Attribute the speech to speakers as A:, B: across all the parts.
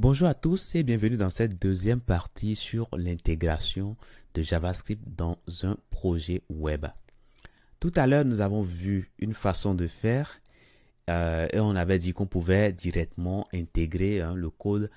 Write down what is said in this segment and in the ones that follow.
A: Bonjour à tous et bienvenue dans cette deuxième partie sur l'intégration de JavaScript dans un projet web. Tout à l'heure, nous avons vu une façon de faire et on avait dit qu'on pouvait directement intégrer le code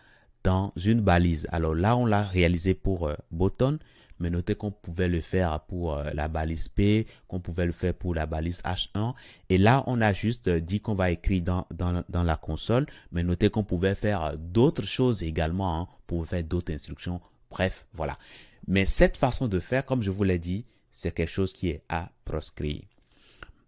A: dans une balise. Alors là, on l'a réalisé pour Button, mais notez qu'on pouvait le faire pour la balise P, qu'on pouvait le faire pour la balise H1. Et là, on a juste dit qu'on va écrire dans la console, mais notez qu'on pouvait faire d'autres choses également, hein, pour faire d'autres instructions. Bref, voilà. Mais cette façon de faire, comme je vous l'ai dit, c'est quelque chose qui est à proscrire.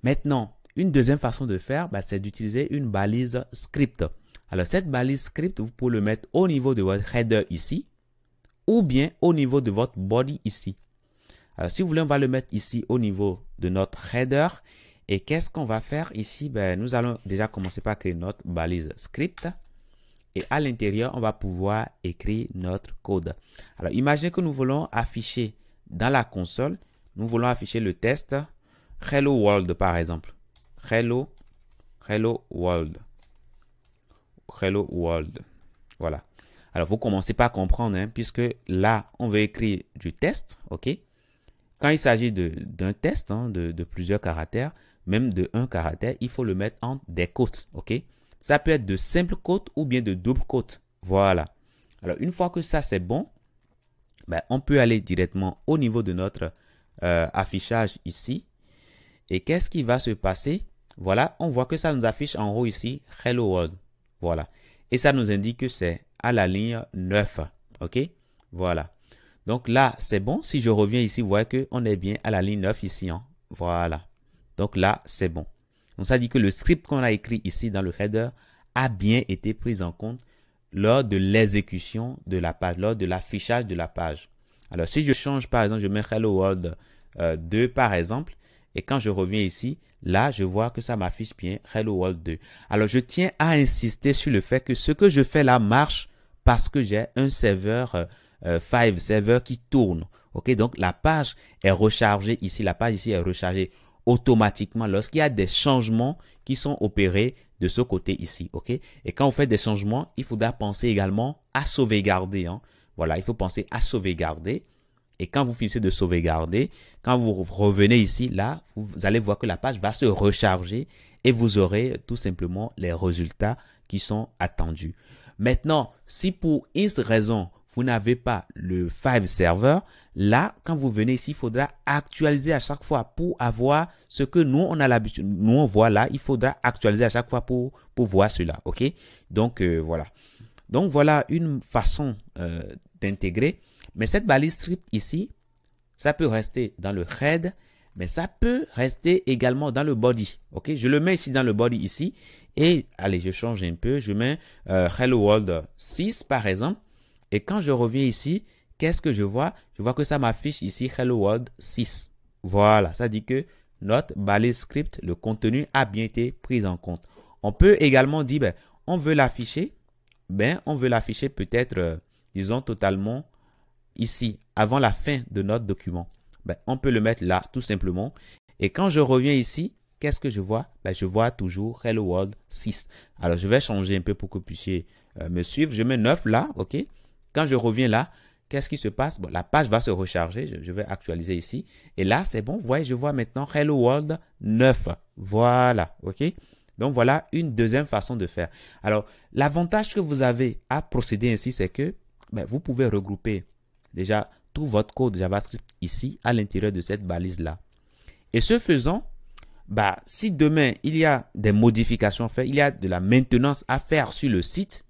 A: Maintenant, une deuxième façon de faire, c'est d'utiliser une balise script. Alors, cette balise script, vous pouvez le mettre au niveau de votre header ici, ou bien au niveau de votre body ici. Alors, si vous voulez, on va le mettre ici au niveau de notre header. Et qu'est-ce qu'on va faire ici? Nous allons déjà commencer par créer notre balise script. Et à l'intérieur, on va pouvoir écrire notre code. Alors, imaginez que nous voulons afficher dans la console, nous voulons afficher le test Hello World, par exemple. Hello World. Hello World. Voilà. Alors, vous commencez par comprendre, hein, puisque là, on veut écrire du test, ok? Quand il s'agit d'un test, hein, de plusieurs caractères, même de un caractère, il faut le mettre en des quotes, ok? Ça peut être de simples quotes ou bien de double quotes. Voilà. Alors, une fois que ça, c'est bon, on peut aller directement au niveau de notre affichage ici. Et qu'est-ce qui va se passer? Voilà, on voit que ça nous affiche en haut ici, Hello World. Voilà. Et ça nous indique que c'est à la ligne 9. OK? Voilà. Donc là, c'est bon. Si je reviens ici, vous voyez qu'on est bien à la ligne 9 ici. Hein? Voilà. Donc là, c'est bon. Donc ça dit que le script qu'on a écrit ici dans le header a bien été pris en compte lors de l'exécution de la page, lors de l'affichage de la page. Alors si je change, par exemple, je mets Hello World 2 par exemple, et quand je reviens ici, là, je vois que ça m'affiche bien Hello World 2. Alors, je tiens à insister sur le fait que ce que je fais là marche parce que j'ai un serveur Five serveur qui tourne. OK, donc la page est rechargée ici. La page ici est rechargée automatiquement lorsqu'il y a des changements qui sont opérés de ce côté ici. OK, et quand vous faites des changements, il faudra penser également à sauvegarder. Hein. Voilà, il faut penser à sauvegarder. Et quand vous finissez de sauvegarder, quand vous revenez ici, là, vous allez voir que la page va se recharger et vous aurez tout simplement les résultats qui sont attendus. Maintenant, si pour une raison, vous n'avez pas le Five Server, là, quand vous venez ici, il faudra actualiser à chaque fois pour avoir ce que nous, on a l'habitude. Nous, on voit là, il faudra actualiser à chaque fois pour voir cela. OK? Donc, voilà. Donc, voilà une façon d'intégrer. Mais cette balise script ici, ça peut rester dans le head, mais ça peut rester également dans le body. Ok, je le mets ici dans le body ici. Et allez, je change un peu. Je mets Hello World 6 par exemple. Et quand je reviens ici, qu'est-ce que je vois? Je vois que ça m'affiche ici Hello World 6. Voilà, ça dit que notre balise script, le contenu a bien été pris en compte. On peut également dire, on veut l'afficher. On veut l'afficher peut-être, disons, totalement ici, avant la fin de notre document. On peut le mettre là, tout simplement. Et quand je reviens ici, qu'est-ce que je vois? Je vois toujours Hello World 6. Alors, je vais changer un peu pour que vous puissiez me suivre. Je mets 9 là, OK? Quand je reviens là, qu'est-ce qui se passe? La page va se recharger. Je vais actualiser ici. Et là, c'est bon. Vous voyez, je vois maintenant Hello World 9. Voilà, OK? Donc, voilà une deuxième façon de faire. Alors, l'avantage que vous avez à procéder ainsi, c'est que vous pouvez regrouper déjà tout votre code JavaScript ici à l'intérieur de cette balise là. Et ce faisant, si demain il y a des modifications à faire, il y a de la maintenance à faire sur le site,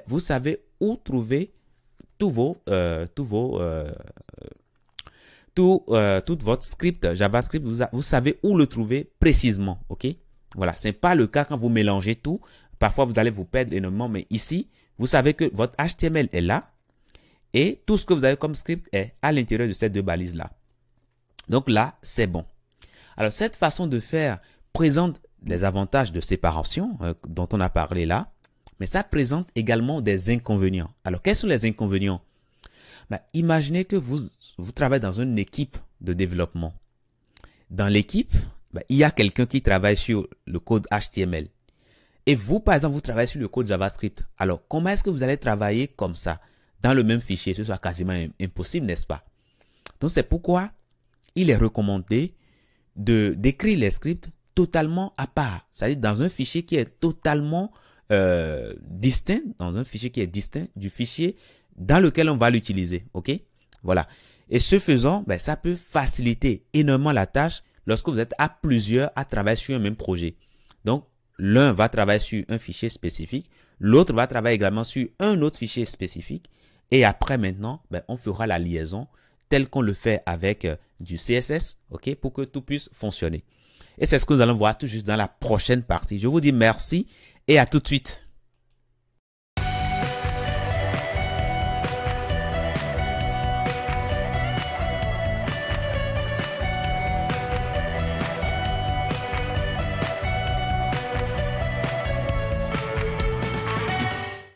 A: vous savez où trouver tout votre script JavaScript, vous savez où le trouver précisément. OK? Voilà, ce n'est pas le cas quand vous mélangez tout. Parfois, vous allez vous perdre énormément, mais ici, vous savez que votre HTML est là. Et tout ce que vous avez comme script est à l'intérieur de ces deux balises-là. Donc là, c'est bon. Alors, cette façon de faire présente des avantages de séparation dont on a parlé là, mais ça présente également des inconvénients. Alors, quels sont les inconvénients? Imaginez que vous travaillez dans une équipe de développement. Dans l'équipe, il y a quelqu'un qui travaille sur le code HTML. Et vous, par exemple, vous travaillez sur le code JavaScript. Alors, comment est-ce que vous allez travailler comme ça dans le même fichier? Ce soit quasiment impossible, n'est-ce pas? Donc, c'est pourquoi il est recommandé d'écrire les scripts totalement à part. C'est-à-dire dans un fichier qui est totalement distinct, dans un fichier qui est distinct du fichier dans lequel on va l'utiliser. OK? Voilà. Et ce faisant, ben, ça peut faciliter énormément la tâche lorsque vous êtes à plusieurs à travailler sur un même projet. Donc, l'un va travailler sur un fichier spécifique, l'autre va travailler également sur un autre fichier spécifique. Et après, maintenant, ben, on fera la liaison tel qu'on le fait avec du CSS, OK, pour que tout puisse fonctionner. Et c'est ce que nous allons voir tout juste dans la prochaine partie. Je vous dis merci et à tout de suite.